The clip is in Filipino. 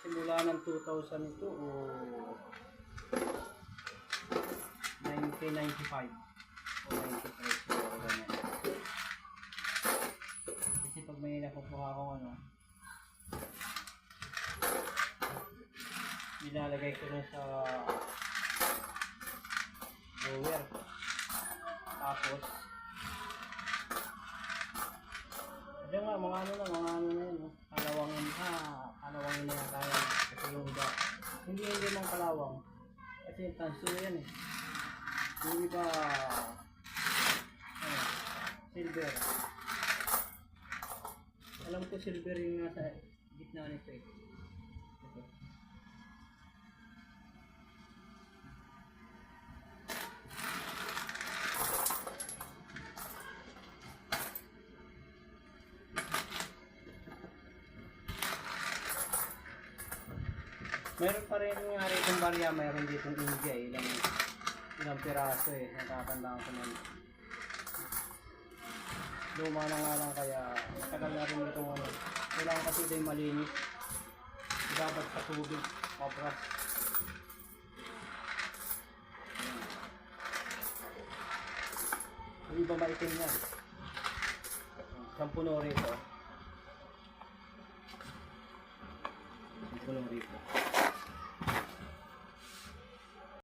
simula ng 2000 ito o 1995 o 93 siguro ganyan. Kasi pag may nakukuha akong ano, nilalagay ko na sa drawer. Tapos diyan nga, mga ano na yun, no? Kalawangin na yan kaya. Kasi yung iba, hindi mang kalawang. Kasi yung tanso yan eh. Yung iba, ano, silver. Alam ko silver yung nasa gitna nito eh. Ito. Meron pa rin nga rin itong barya, mayroon dito ng India eh. Ilang piraso eh, natatandaan ko na. Luma na nga lang kaya matagal na rin itong ano. Kailangan kasi ito yung malinis. Dapat sa tubig, mabras. Yung iba maitim yan. Sampuno rito. Sampuno rito.